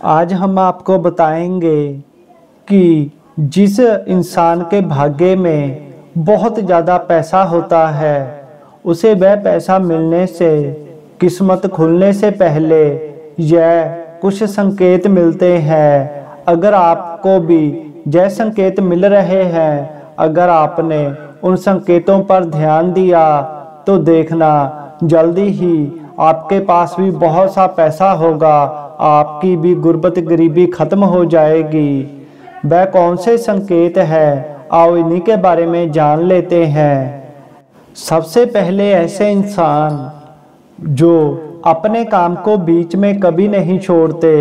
आज हम आपको बताएंगे कि जिस इंसान के भाग्य में बहुत ज़्यादा पैसा होता है उसे वह पैसा मिलने से, किस्मत खुलने से पहले यह कुछ संकेत मिलते हैं। अगर आपको भी यह संकेत मिल रहे हैं, अगर आपने उन संकेतों पर ध्यान दिया तो देखना जल्दी ही आपके पास भी बहुत सा पैसा होगा, आपकी भी गुर्बत गरीबी खत्म हो जाएगी। वह कौन से संकेत है, आओ इन्हीं के बारे में जान लेते हैं। सबसे पहले ऐसे इंसान जो अपने काम को बीच में कभी नहीं छोड़ते,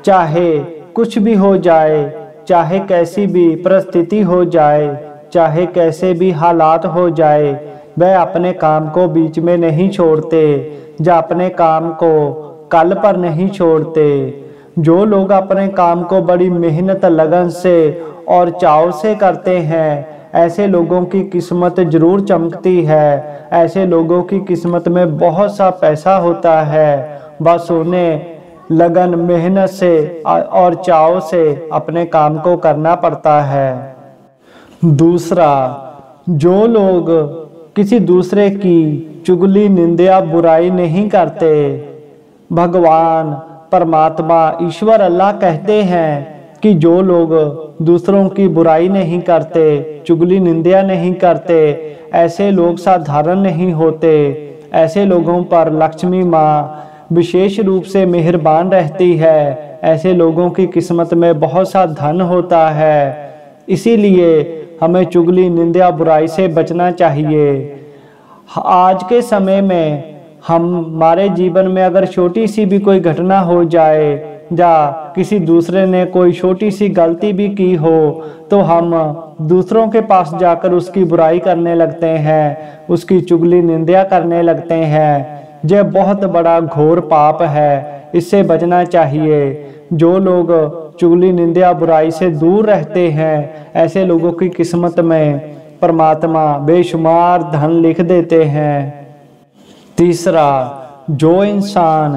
चाहे कुछ भी हो जाए, चाहे कैसी भी परिस्थिति हो जाए, चाहे कैसे भी हालात हो जाए, वह अपने काम को बीच में नहीं छोड़ते या अपने काम को कल पर नहीं छोड़ते। जो लोग अपने काम को बड़ी मेहनत, लगन से और चाव से करते हैं, ऐसे लोगों की किस्मत जरूर चमकती है। ऐसे लोगों की किस्मत में बहुत सा पैसा होता है, बस उन्हें लगन, मेहनत से और चाव से अपने काम को करना पड़ता है। दूसरा, जो लोग किसी दूसरे की चुगली, निंदा, बुराई नहीं करते। भगवान, परमात्मा, ईश्वर अल्लाह कहते हैं कि जो लोग दूसरों की बुराई नहीं करते, चुगली निंदा नहीं करते, ऐसे लोग साधारण नहीं होते। ऐसे लोगों पर लक्ष्मी माँ विशेष रूप से मेहरबान रहती है। ऐसे लोगों की किस्मत में बहुत सा धन होता है। इसीलिए हमें चुगली, निंदा, बुराई से बचना चाहिए। आज के समय में हमारे जीवन में अगर छोटी सी भी कोई घटना हो जाए या किसी दूसरे ने कोई छोटी सी गलती भी की हो तो हम दूसरों के पास जाकर उसकी बुराई करने लगते हैं, उसकी चुगली, निंदा करने लगते हैं। यह बहुत बड़ा घोर पाप है, इससे बचना चाहिए। जो लोग चुगली, निंदा, बुराई से दूर रहते हैं, ऐसे लोगों की किस्मत में परमात्मा बेशुमार धन लिख देते हैं। तीसरा, जो इंसान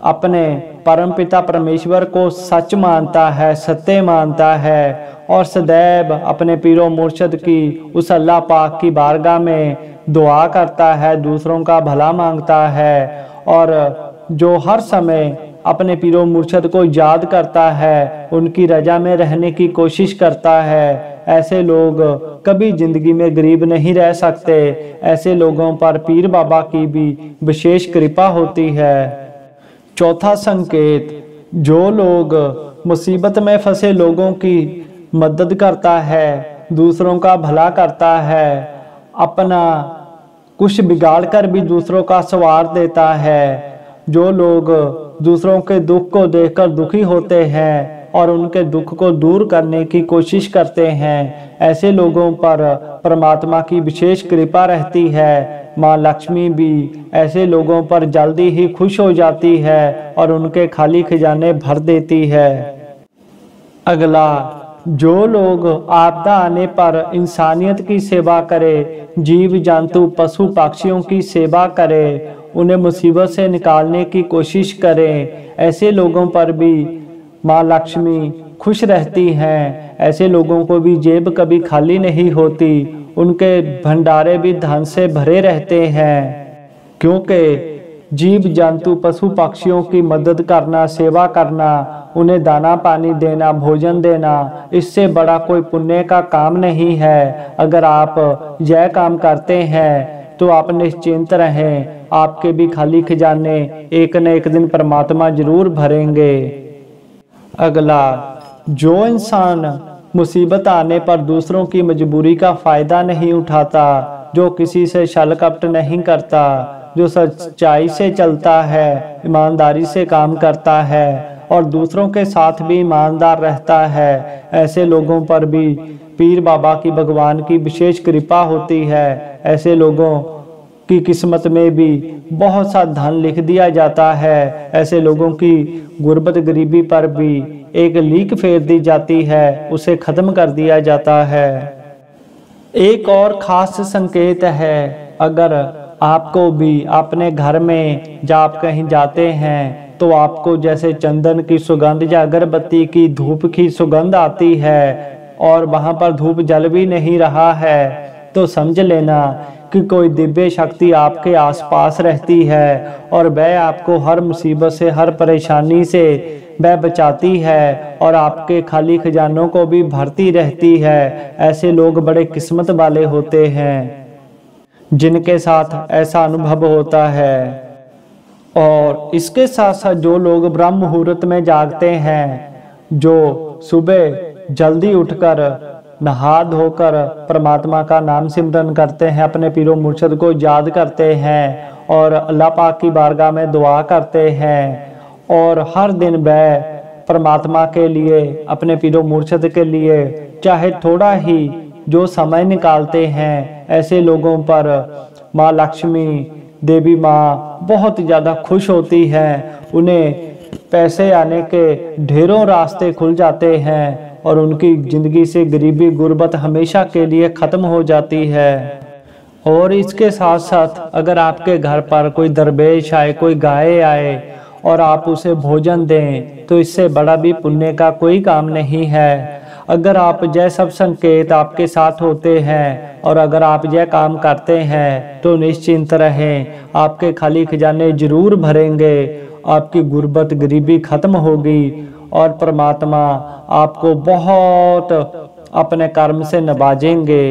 अपने परमपिता परमेश्वर को सच मानता है, सत्य मानता है और सदैव अपने पीरो मुर्शद की, उस अल्लाह पाक की बारगाह में दुआ करता है, दूसरों का भला मांगता है और जो हर समय अपने पीरो मुर्शद को याद करता है, उनकी रजा में रहने की कोशिश करता है, ऐसे लोग कभी जिंदगी में गरीब नहीं रह सकते। ऐसे लोगों पर पीर बाबा की भी विशेष कृपा होती है। चौथा संकेत, जो लोग मुसीबत में फंसे लोगों की मदद करता है, दूसरों का भला करता है, अपना कुछ बिगाड़ कर भी दूसरों का संवार देता है, जो लोग दूसरों के दुख को देखकर दुखी होते हैं और उनके दुख को दूर करने की कोशिश करते हैं, ऐसे लोगों पर परमात्मा की विशेष कृपा रहती है। माँ लक्ष्मी भी ऐसे लोगों पर जल्दी ही खुश हो जाती है और उनके खाली खजाने भर देती है। अगला, जो लोग आपदा आने पर इंसानियत की सेवा करे, जीव जंतु, पशु पक्षियों की सेवा करे, उन्हें मुसीबत से निकालने की कोशिश करें, ऐसे लोगों पर भी माँ लक्ष्मी खुश रहती हैं। ऐसे लोगों को भी जेब कभी खाली नहीं होती, उनके भंडारे भी धन से भरे रहते हैं। क्योंकि जीव जंतु, पशु पक्षियों की मदद करना, सेवा करना, उन्हें दाना पानी देना, भोजन देना, इससे बड़ा कोई पुण्य का काम नहीं है। अगर आप यह काम करते हैं तो आप निश्चिंत रहें, आपके भी खाली खजाने एक न एक दिन परमात्मा जरूर भरेंगे। अगला, जो इंसान मुसीबत आने पर दूसरों की मजबूरी का फायदा नहीं उठाता, जो किसी से छल कपट नहीं करता, जो सच्चाई से चलता है, ईमानदारी से काम करता है और दूसरों के साथ भी ईमानदार रहता है, ऐसे लोगों पर भी पीर बाबा की, भगवान की विशेष कृपा होती है। ऐसे लोगों की किस्मत में भी बहुत सा धन लिख दिया जाता है। ऐसे लोगों की गुर्बत गरीबी पर भी एक लीक फेर दी जाती है, उसे खत्म कर दिया जाता है। एक और खास संकेत है, अगर आपको भी अपने घर में जब आप कहीं जाते हैं तो आपको जैसे चंदन की सुगंध या अगरबत्ती की धूप की सुगंध आती है और वहां पर धूप जल भी नहीं रहा है, तो समझ लेना कि कोई दिव्य शक्ति आपके आसपास रहती है और वह आपको हर मुसीबत से, हर परेशानी से वह बचाती है और आपके खाली खजानों को भी भरती रहती है। ऐसे लोग बड़े किस्मत वाले होते हैं जिनके साथ ऐसा अनुभव होता है। और इसके साथ साथ जो लोग ब्रह्म मुहूर्त में जागते हैं, जो सुबह जल्दी उठकर नहा धोकर परमात्मा का नाम सिमरन करते हैं, अपने पीरो मुर्शद को याद करते हैं और अल्लाह पाक की बारगाह में दुआ करते हैं और हर दिन वह परमात्मा के लिए, अपने पीरो मुर्शद के लिए चाहे थोड़ा ही जो समय निकालते हैं, ऐसे लोगों पर माँ लक्ष्मी देवी माँ बहुत ज़्यादा खुश होती है। उन्हें पैसे आने के ढेरों रास्ते खुल जाते हैं और उनकी ज़िंदगी से गरीबी गुर्बत हमेशा के लिए ख़त्म हो जाती है। और इसके साथ साथ अगर आपके घर पर कोई दरवेश आए, कोई गाय आए और आप उसे भोजन दें, तो इससे बड़ा भी पुण्य का कोई काम नहीं है। अगर आप यह सब संकेत आपके साथ होते हैं और अगर आप यह काम करते हैं, तो निश्चिंत रहें, आपके खाली खजाने जरूर भरेंगे, आपकी गुर्बत गरीबी खत्म होगी और परमात्मा आपको बहुत अपने कर्म से नवाजेंगे।